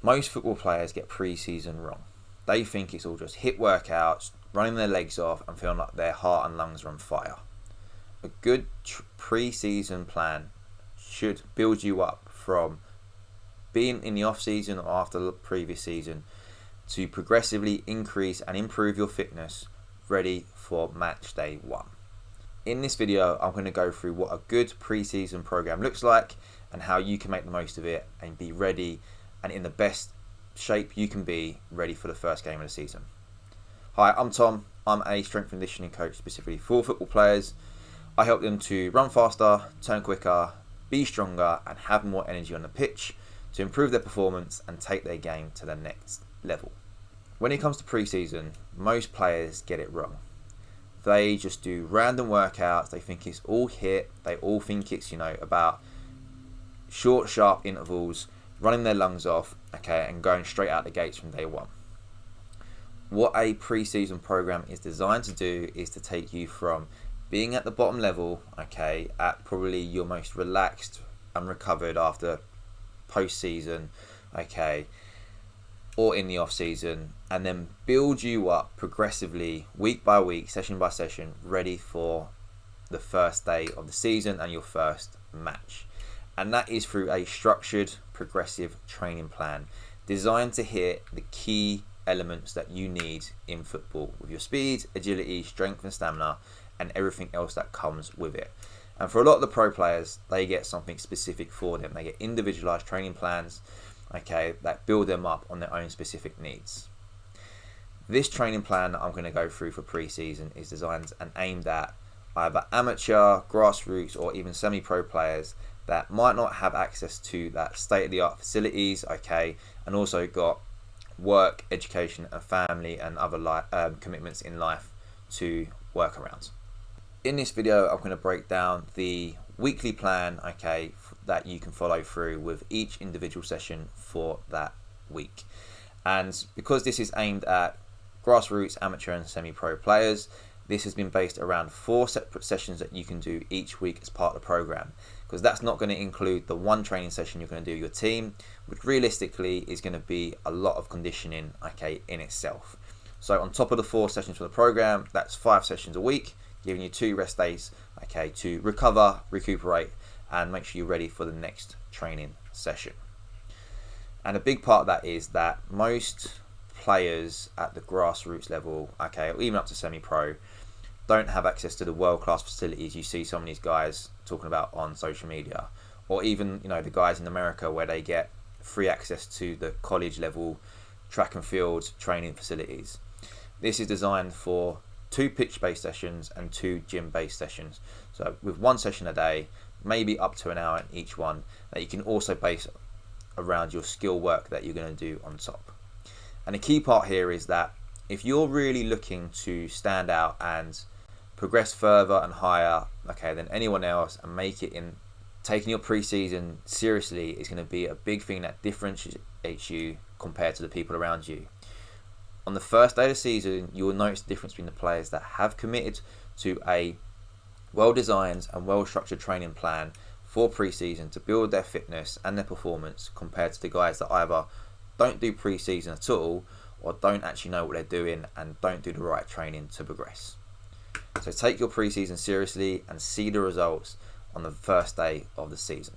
Most football players get pre-season wrong. They think it's all just HIIT workouts, running their legs off and feeling like their heart and lungs are on fire. A good pre-season plan should build you up from being in the off-season or after the previous season to progressively increase and improve your fitness ready for match day 1. In this video, I'm going to go through what a good pre-season program looks like and how you can make the most of it and be ready and in the best shape you can be ready for the first game of the season. Hi, I'm Tom. I'm a strength and conditioning coach specifically for football players. I help them to run faster, turn quicker, be stronger and have more energy on the pitch to improve their performance and take their game to the next level. When it comes to pre-season, most players get it wrong. They just do random workouts. They think it's all HIIT. They all think it's, about short, sharp intervals, running their lungs off, and going straight out the gates from day 1. What a pre-season program is designed to do is to take you from being at the bottom level, at probably your most relaxed and recovered after post-season, or in the off-season, and then build you up progressively, week by week, session by session, ready for the first day of the season and your first match. And that is through a structured, progressive training plan designed to hit the key elements that you need in football with your speed, agility, strength and stamina, and everything else that comes with it. And for a lot of the pro players, they get something specific for them. They get individualized training plans, that build them up on their own specific needs. This training plan that I'm going to go through for pre-season is designed and aimed at either amateur, grassroots, or even semi-pro players that might not have access to that state-of-the-art facilities, and also got work, education, and family and other commitments in life to work around. In this video, I'm going to break down the weekly plan, that you can follow through with each individual session for that week. And because this is aimed at grassroots, amateur, and semi-pro players, this has been based around 4 separate sessions that you can do each week as part of the program, because that's not going to include the one training session you're going to do with your team, which realistically is going to be a lot of conditioning, in itself. So on top of the 4 sessions for the program, that's 5 sessions a week, giving you 2 rest days, to recover, recuperate, and make sure you're ready for the next training session. And a big part of that is that most players at the grassroots level, or even up to semi-pro, don't have access to the world-class facilities you see some of these guys talking about on social media, or even the guys in America where they get free access to the college level track and field training facilities. This is designed for 2 pitch-based sessions and 2 gym-based sessions. So with 1 session a day, maybe up to an hour in each one, that you can also base around your skill work that you're going to do on top. And the key part here is that if you're really looking to stand out and progress further and higher, than anyone else and make it in taking your pre-season seriously is going to be a big thing that differentiates you compared to the people around you. On the first day of the season, you will notice the difference between the players that have committed to a well-designed and well-structured training plan for pre-season to build their fitness and their performance compared to the guys that either don't do pre-season at all or don't actually know what they're doing and don't do the right training to progress. So take your pre-season seriously and see the results on the first day of the season.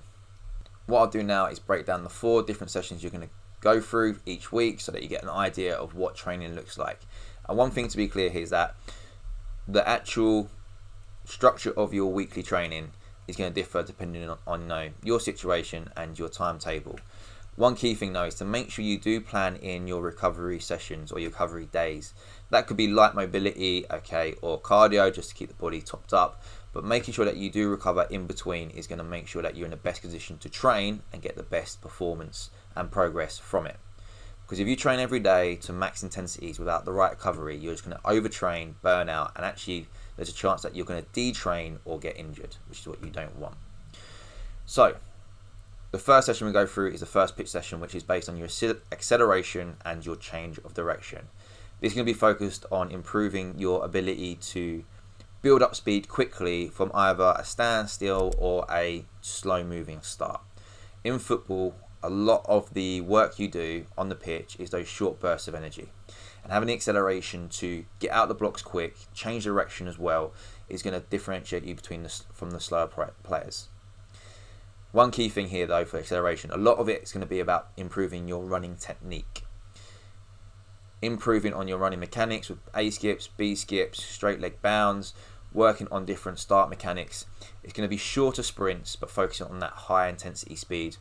What I'll do now is break down the 4 different sessions you're going to go through each week so that you get an idea of what training looks like. And one thing to be clear here is that the actual structure of your weekly training is going to differ depending on your situation and your timetable. One key thing though is to make sure you do plan in your recovery sessions or your recovery days. That could be light mobility, or cardio just to keep the body topped up, but making sure that you do recover in between is going to make sure that you're in the best position to train and get the best performance and progress from it. Because if you train every day to max intensities without the right recovery, you're just going to overtrain, burn out, and actually there's a chance that you're going to detrain or get injured, which is what you don't want. So the first session we go through is the first pitch session, which is based on your acceleration and your change of direction. This is going to be focused on improving your ability to build up speed quickly from either a standstill or a slow moving start. In football, a lot of the work you do on the pitch is those short bursts of energy. And having the acceleration to get out the blocks quick, change direction as well, is going to differentiate you from the slower players. One key thing here though for acceleration, a lot of it is going to be about improving your running technique. Improving on your running mechanics with A skips, B skips, straight leg bounds, working on different start mechanics. It's going to be shorter sprints but focusing on that high intensity speed,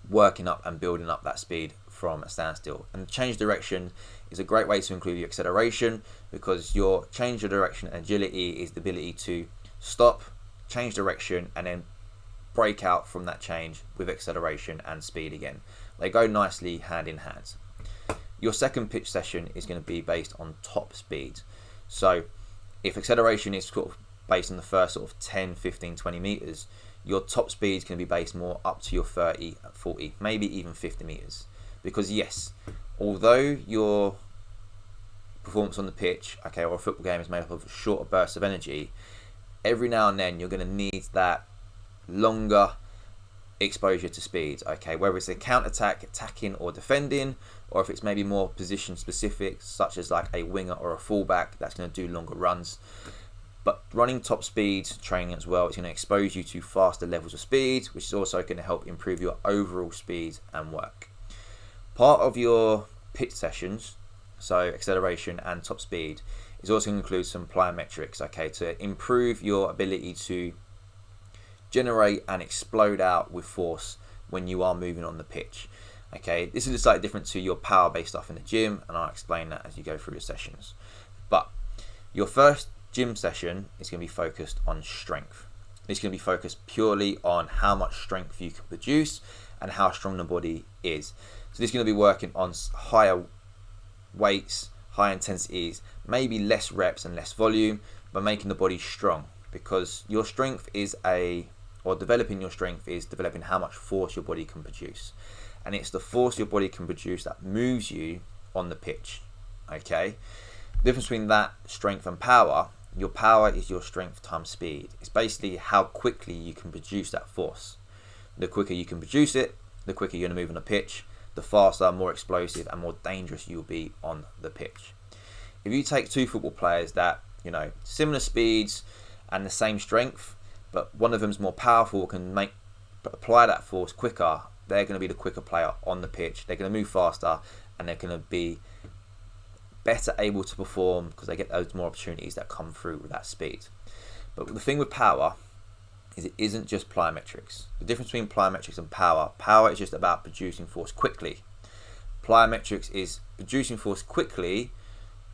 working up and building up that speed from a standstill. And change direction is a great way to include your acceleration, because your change of direction and agility is the ability to stop, change direction, and then break out from that change with acceleration and speed again. They go nicely hand in hand. Your second pitch session is going to be based on top speed. So if acceleration is sort of based on the first sort of 10, 15, 20 meters, your top speed is going to be based more up to your 30, 40, maybe even 50 meters. Because yes, although your performance on the pitch, okay, or a football game is made up of shorter bursts of energy, every now and then you're going to need that longer exposure to speed, okay, whether it's a counter-attack, attacking or defending, or if it's maybe more position specific, such as like a winger or a fullback that's going to do longer runs. But running top speed training as well is going to expose you to faster levels of speed, which is also going to help improve your overall speed and work. Part of your pitch sessions, so acceleration and top speed, is also going to include some plyometrics, okay, to improve your ability to generate and explode out with force when you are moving on the pitch. Okay, this is slightly different to your power-based stuff in the gym, and I'll explain that as you go through your sessions. But your first gym session is going to be focused on strength. It's going to be focused purely on how much strength you can produce and how strong the body is. So this is going to be working on higher weights, high intensities, maybe less reps and less volume, but making the body strong, because your strength is developing your strength is developing how much force your body can produce. And it's the force your body can produce that moves you on the pitch. Okay? The difference between that strength and power, your power is your strength times speed. It's basically how quickly you can produce that force. The quicker you can produce it, the quicker you're going to move on the pitch, the faster, more explosive and more dangerous you'll be on the pitch. If you take two football players that, similar speeds and the same strength, but one of them's more powerful, can apply that force quicker, they're going to be the quicker player on the pitch. They're going to move faster and they're going to be better able to perform because they get those more opportunities that come through with that speed. But the thing with power is it isn't just plyometrics. The difference between plyometrics and power is just about producing force quickly. Plyometrics is producing force quickly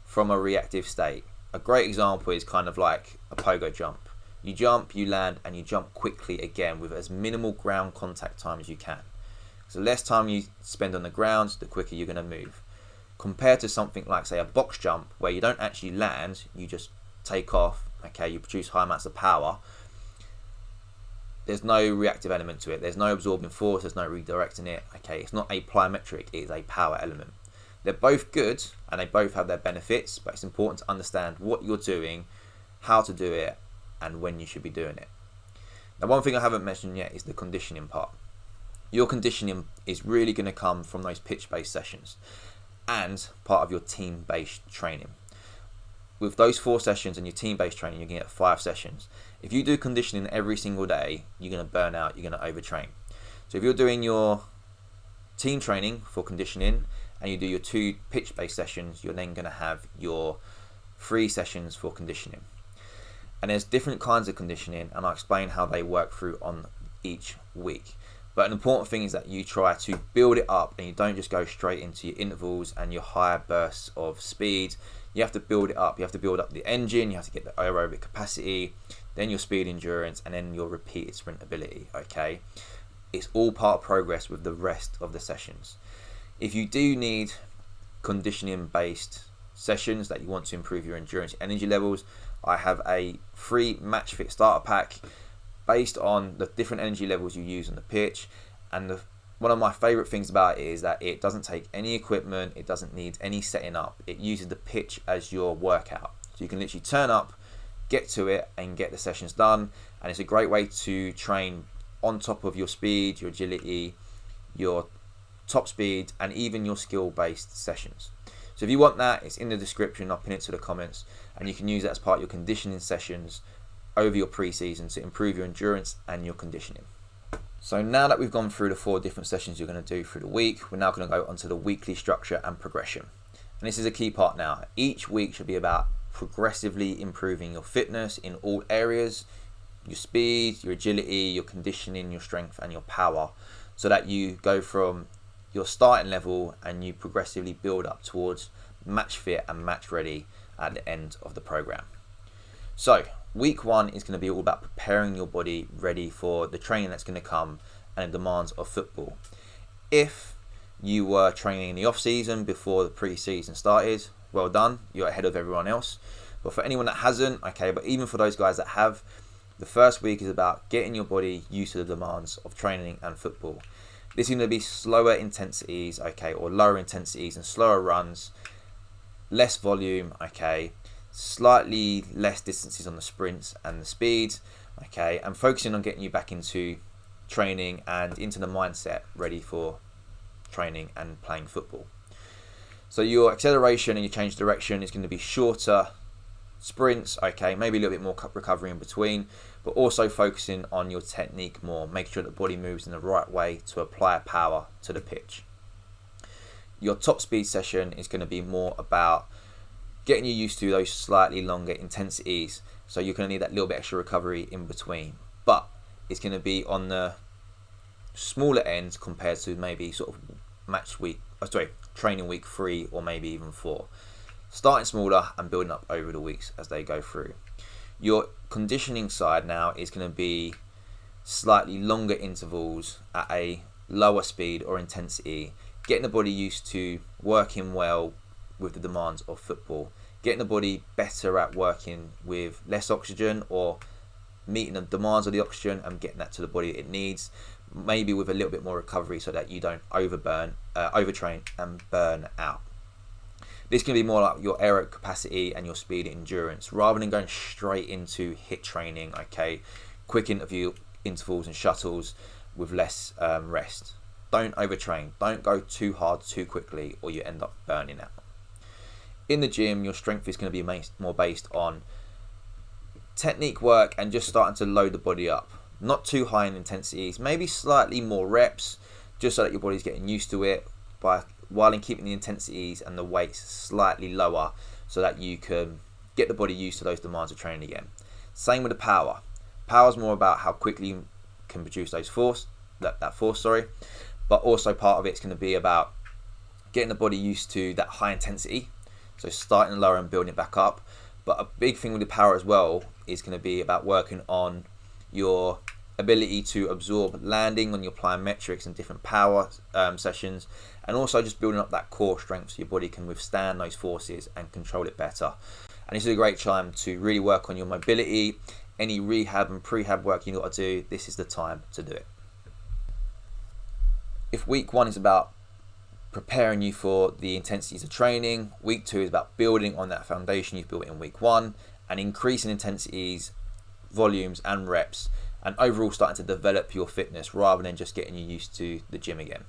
from a reactive state. A great example is kind of like a pogo jump. You jump, you land, and you jump quickly again with as minimal ground contact time as you can. So the less time you spend on the ground, the quicker you're going to move. Compared to something like, say, a box jump, where you don't actually land, you just take off, okay, you produce high amounts of power. There's no reactive element to it. There's no absorbing force, there's no redirecting it. Okay, it's not a plyometric, it is a power element. They're both good, and they both have their benefits, but it's important to understand what you're doing, how to do it, and when you should be doing it. Now, one thing I haven't mentioned yet is the conditioning part. Your conditioning is really going to come from those pitch-based sessions and part of your team-based training. With those 4 sessions and your team-based training, you're going to get 5 sessions. If you do conditioning every single day, you're going to burn out, you're going to overtrain. So if you're doing your team training for conditioning and you do your 2 pitch-based sessions, you're then going to have your 3 sessions for conditioning. And there's different kinds of conditioning, and I'll explain how they work through on each week. But an important thing is that you try to build it up and you don't just go straight into your intervals and your higher bursts of speed. You have to build it up. You have to build up the engine, you have to get the aerobic capacity, then your speed endurance, and then your repeated sprint ability, okay? It's all part of progress with the rest of the sessions. If you do need conditioning based sessions that you want to improve your endurance energy levels, I have a free match fit starter pack based on the different energy levels you use on the pitch. And one of my favorite things about it is that it doesn't take any equipment, it doesn't need any setting up. It uses the pitch as your workout. So you can literally turn up, get to it and get the sessions done. And it's a great way to train on top of your speed, your agility, your top speed, and even your skill-based sessions. So if you want that, it's in the description. I'll pin it to the comments, and you can use that as part of your conditioning sessions over your pre-season to improve your endurance and your conditioning. So now that we've gone through the 4 different sessions you're going to do through the week, we're now going to go onto the weekly structure and progression. And this is a key part now. Each week should be about progressively improving your fitness in all areas, your speed, your agility, your conditioning, your strength, and your power, so that you go from your starting level and you progressively build up towards match fit and match ready at the end of the program. So week 1 is going to be all about preparing your body ready for the training that's going to come and the demands of football. If you were training in the off season before the pre-season started, well done, you're ahead of everyone else. But for anyone that hasn't, okay, but even for those guys that have, the first week is about getting your body used to the demands of training and football. This is going to be slower intensities, okay, or lower intensities and slower runs, less volume, okay, slightly less distances on the sprints and the speeds, okay, and focusing on getting you back into training and into the mindset ready for training and playing football. So your acceleration and your change direction is going to be shorter sprints, okay, maybe a little bit more recovery in between, but also focusing on your technique more, making sure that the body moves in the right way to apply power to the pitch. Your top speed session is going to be more about getting you used to those slightly longer intensities, so you're going to need that little bit extra recovery in between, but it's going to be on the smaller end compared to maybe sort of training week 3 or maybe even 4. Starting smaller and building up over the weeks as they go through. Your conditioning side now is going to be slightly longer intervals at a lower speed or intensity, getting the body used to working well with the demands of football, getting the body better at working with less oxygen or meeting the demands of the oxygen and getting that to the body it needs, maybe with a little bit more recovery so that you don't overtrain and burn out. This can be more like your aerobic capacity and your speed and endurance, rather than going straight into HIIT training, okay, quick intervals and shuttles with less rest. Don't overtrain, don't go too hard too quickly or you end up burning out. In the gym, your strength is going to be more based on technique work and just starting to load the body up. Not too high in intensities, maybe slightly more reps, just so that your body's getting used to it, while keeping the intensities and the weights slightly lower, so that you can get the body used to those demands of training again. Same with the power. Power's more about how quickly you can produce that force, but also part of it's going to be about getting the body used to that high intensity, so starting lower and building it back up. But a big thing with the power as well is going to be about working on your ability to absorb landing when you're applying metrics and different power sessions, and also just building up that core strength so your body can withstand those forces and control it better. And this is a great time to really work on your mobility. Any rehab and prehab work you got to do, this is the time to do it. If week 1 is about preparing you for the intensities of training, week 2 is about building on that foundation you've built in week 1 and increasing intensities, volumes and reps, and overall starting to develop your fitness rather than just getting you used to the gym again.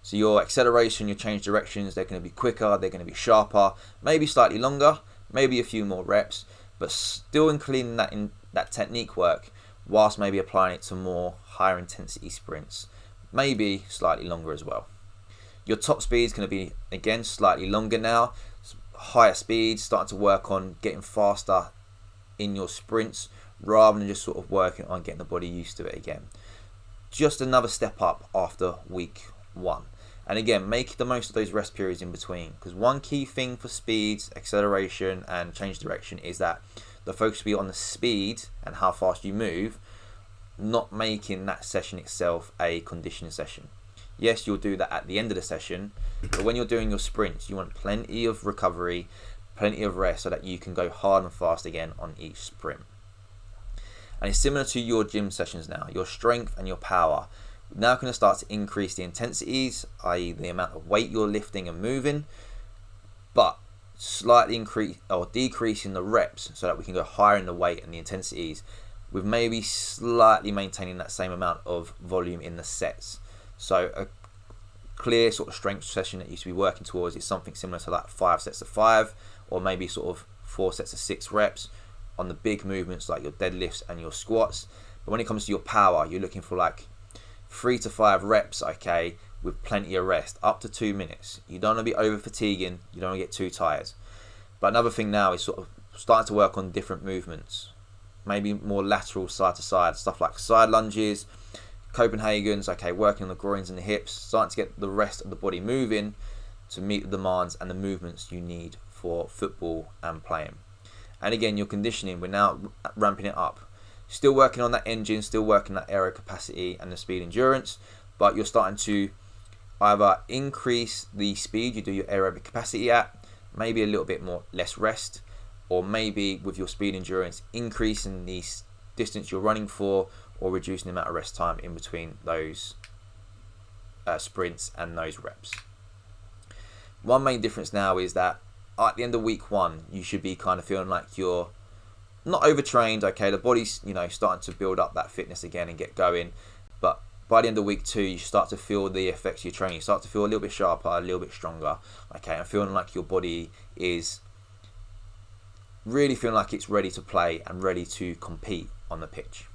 So your acceleration, your change directions, they're going to be quicker, they're going to be sharper, maybe slightly longer, maybe a few more reps, but still including that technique work whilst maybe applying it to more higher intensity sprints, maybe slightly longer as well. Your top speed is going to be, again, slightly longer now, higher speeds, starting to work on getting faster in your sprints rather than just sort of working on getting the body used to it again. Just another step up after week 1. And again, make the most of those rest periods in between, because one key thing for speeds, acceleration and change direction is that the focus will be on the speed and how fast you move, not making that session itself a conditioning session. Yes, you'll do that at the end of the session, but when you're doing your sprints, you want plenty of recovery, plenty of rest so that you can go hard and fast again on each sprint. And it's similar to your gym sessions now. Your strength and your power now going to start to increase the intensities, i.e. the amount of weight you're lifting and moving, but slightly increase or decreasing the reps so that we can go higher in the weight and the intensities, with maybe slightly maintaining that same amount of volume in the sets. So a clear sort of strength session that you should be working towards is something similar to like 5 sets of 5, or maybe sort of 4 sets of 6 reps on the big movements like your deadlifts and your squats. But when it comes to your power, you're looking for like 3 to 5 reps, okay, with plenty of rest, up to 2 minutes. You don't want to be over fatiguing, you don't want to get too tired. But another thing now is sort of starting to work on different movements, maybe more lateral, side to side, stuff like side lunges, Copenhagen's, okay, working on the groins and the hips, starting to get the rest of the body moving to meet the demands and the movements you need for football and playing. And again, your conditioning, we're now ramping it up. Still working on that engine, still working that aero capacity and the speed endurance, but you're starting to either increase the speed you do your aerobic capacity at, maybe a little bit more less rest, or maybe with your speed endurance increasing the distance you're running for, or reducing the amount of rest time in between those sprints and those reps. One main difference now is that at the end of week 1, you should be kind of feeling like you're not overtrained, okay, the body's, you know, starting to build up that fitness again and get going, but by the end of week 2, you start to feel the effects of your training. You start to feel a little bit sharper, a little bit stronger, okay, and feeling like your body is really feeling like it's ready to play and ready to compete on the pitch.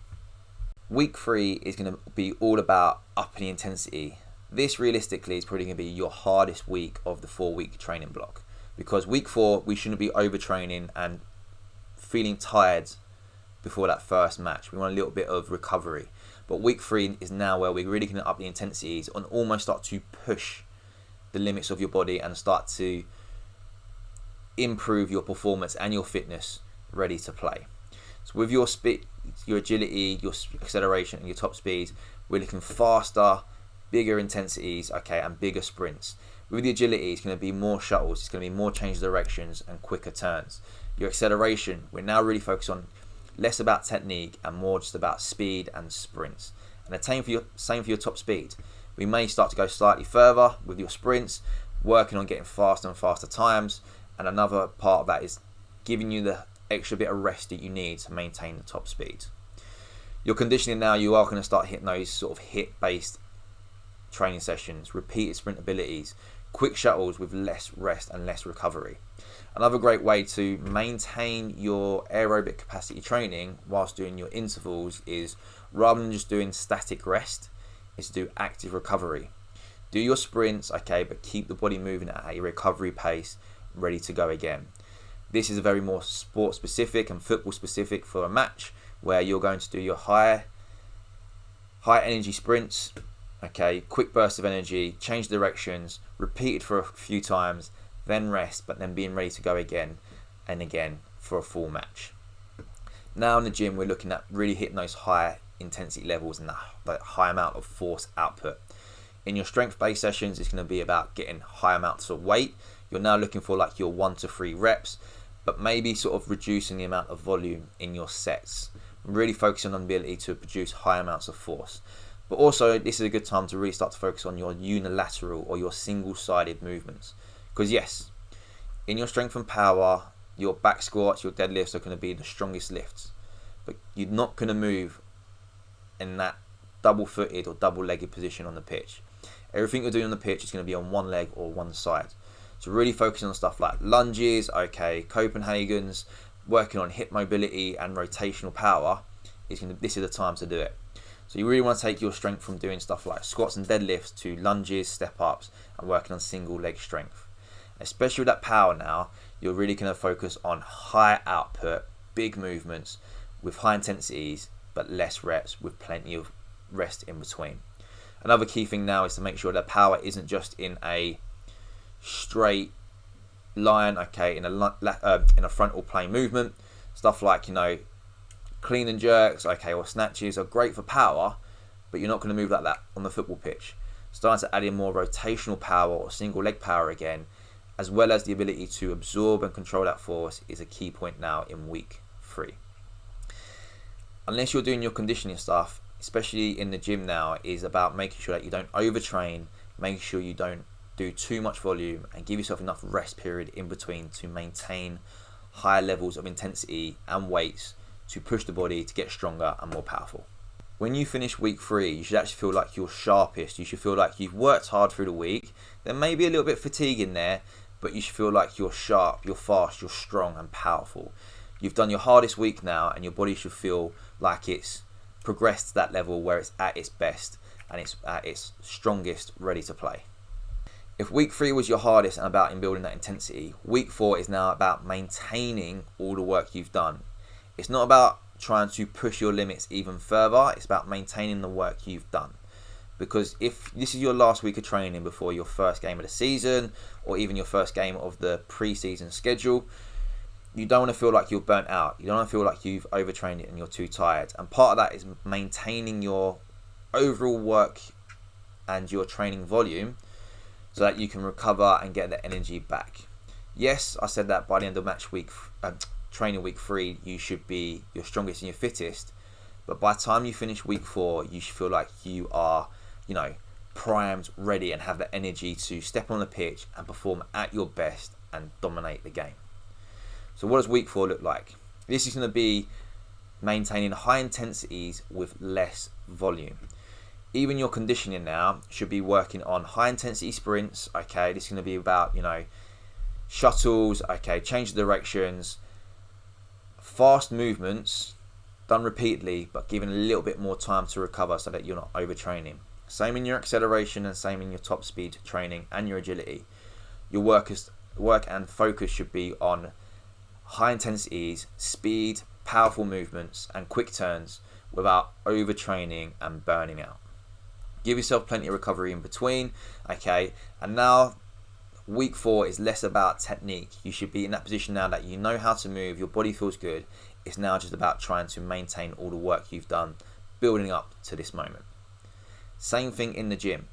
Week 3 is going to be all about upping the intensity. This realistically is probably going to be your hardest week of the 4-week training block, because week 4 we shouldn't be overtraining and feeling tired before that first match. We want a little bit of recovery. But week 3 is now where we're really going to up the intensities and almost start to push the limits of your body and start to improve your performance and your fitness ready to play. So with your speed, your agility, your acceleration and your top speed, we're looking faster, bigger intensities, okay, and bigger sprints. With the agility, it's going to be more shuttles, it's going to be more change directions and quicker turns. Your acceleration, we're now really focused on less about technique and more just about speed and sprints. And the same for your top speed. We may start to go slightly further with your sprints, working on getting faster and faster times. And another part of that is giving you the extra bit of rest that you need to maintain the top speed. Your conditioning now, you are going to start hitting those sort of hit-based training sessions, repeated sprint abilities, quick shuttles with less rest and less recovery. Another great way to maintain your aerobic capacity training whilst doing your intervals is, rather than just doing static rest, is to do active recovery. Do your sprints, okay, but keep the body moving at a recovery pace, ready to go again. This is a very more sport specific and football specific for a match, where you're going to do your high energy sprints, okay, quick bursts of energy, change directions, repeated for a few times, then rest, but then being ready to go again and again for a full match. Now in the gym, we're looking at really hitting those high intensity levels and that high amount of force output. In your strength-based sessions, it's going to be about getting high amounts of weight. You're now looking for like your 1 to 3 reps, but maybe sort of reducing the amount of volume in your sets. Really focusing on the ability to produce high amounts of force. But also, this is a good time to really start to focus on your unilateral or your single-sided movements. Because yes, in your strength and power, your back squats, your deadlifts are going to be the strongest lifts. But you're not going to move in that double-footed or double-legged position on the pitch. Everything you're doing on the pitch is going to be on one leg or one side. So really focusing on stuff like lunges, okay, Copenhagen's, working on hip mobility and rotational power, this is the time to do it. So you really want to take your strength from doing stuff like squats and deadlifts to lunges, step-ups, and working on single leg strength. Especially with that power now, you're really going to focus on high output, big movements with high intensities, but less reps with plenty of rest in between. Another key thing now is to make sure that power isn't just in a straight line, okay, in a frontal plane movement. Stuff like, you know, clean and jerks, okay, or snatches are great for power, but you're not going to move like that on the football pitch. Starting to add in more rotational power or single leg power again, as well as the ability to absorb and control that force, is a key point now in week 3. Unless you're doing your conditioning stuff, especially in the gym now, is about making sure that you don't overtrain, making sure you don't do too much volume, and give yourself enough rest period in between to maintain higher levels of intensity and weights to push the body to get stronger and more powerful. When you finish week 3, you should actually feel like you're sharpest. You should feel like you've worked hard through the week. There may be a little bit of fatigue in there, but you should feel like you're sharp, you're fast, you're strong and powerful. You've done your hardest week now, and your body should feel like it's progressed to that level where it's at its best and it's at its strongest, ready to play. If week 3 was your hardest and about in building that intensity, week 4 is now about maintaining all the work you've done. It's not about trying to push your limits even further, it's about maintaining the work you've done. Because if this is your last week of training before your first game of the season, or even your first game of the pre-season schedule, you don't want to feel like you're burnt out. You don't want to feel like you've overtrained it and you're too tired. And part of that is maintaining your overall work and your training volume so that you can recover and get the energy back. Yes, I said that by the end of match week, training week 3, you should be your strongest and your fittest. But by the time you finish week 4, you should feel like you are, primed, ready, and have the energy to step on the pitch and perform at your best and dominate the game. So what does week 4 look like? This is going to be maintaining high intensities with less volume. Even your conditioning now should be working on high intensity sprints. Okay, this is going to be about, shuttles, okay, change of directions, fast movements done repeatedly, but given a little bit more time to recover so that you're not overtraining. Same in your acceleration and same in your top speed training and your agility. Your work and focus should be on high intensities, speed, powerful movements, and quick turns without overtraining and burning out. Give yourself plenty of recovery in between, okay? And now week 4 is less about technique. You should be in that position now that you know how to move, your body feels good. It's now just about trying to maintain all the work you've done, building up to this moment. Same thing in the gym.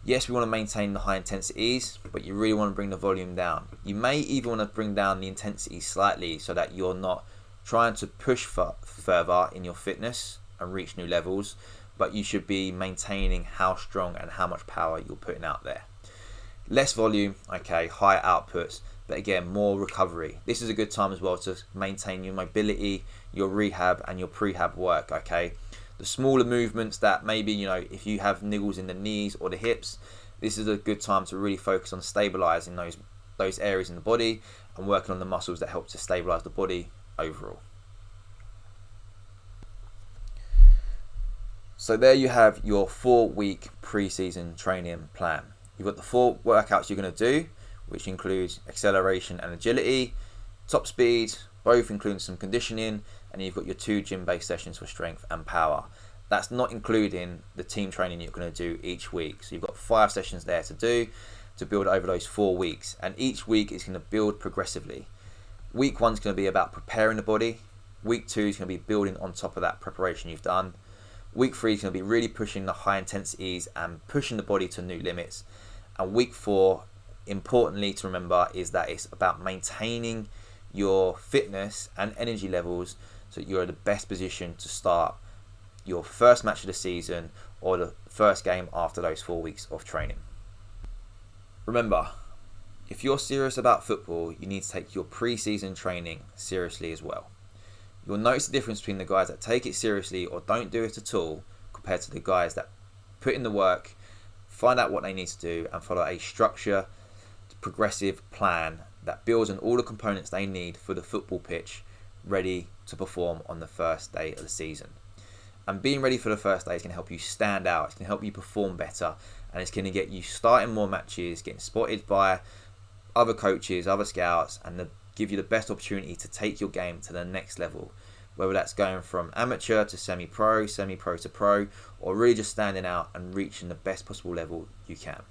Yes, we want to maintain the high intensities, but you really want to bring the volume down. You may even want to bring down the intensity slightly so that you're not trying to push further in your fitness and reach new levels, but you should be maintaining how strong and how much power you're putting out there. Less volume, okay, higher outputs, but again, more recovery. This is a good time as well to maintain your mobility, your rehab and your prehab work, okay? The smaller movements that maybe, if you have niggles in the knees or the hips, this is a good time to really focus on stabilizing those areas in the body and working on the muscles that help to stabilize the body overall. So there you have your 4-week pre-season training plan. You've got the 4 workouts you're going to do, which includes acceleration and agility, top speed, both including some conditioning, and you've got your 2 gym-based sessions for strength and power. That's not including the team training you're going to do each week. So you've got 5 sessions there to do to build over those 4 weeks, and each week is going to build progressively. Week 1 is going to be about preparing the body. Week 2 is going to be building on top of that preparation you've done. Week 3 is going to be really pushing the high intensities and pushing the body to new limits. And week 4, importantly to remember, is that it's about maintaining your fitness and energy levels so that you're in the best position to start your first match of the season or the first game after those 4 weeks of training. Remember, if you're serious about football, you need to take your pre-season training seriously as well. You'll notice the difference between the guys that take it seriously or don't do it at all compared to the guys that put in the work, find out what they need to do and follow a structured, progressive plan that builds on all the components they need for the football pitch, ready to perform on the first day of the season. And being ready for the first day is going to help you stand out, it's going to help you perform better, and it's going to get you starting more matches, getting spotted by other coaches, other scouts, and give you the best opportunity to take your game to the next level, whether that's going from amateur to semi-pro, semi-pro to pro, or really just standing out and reaching the best possible level you can.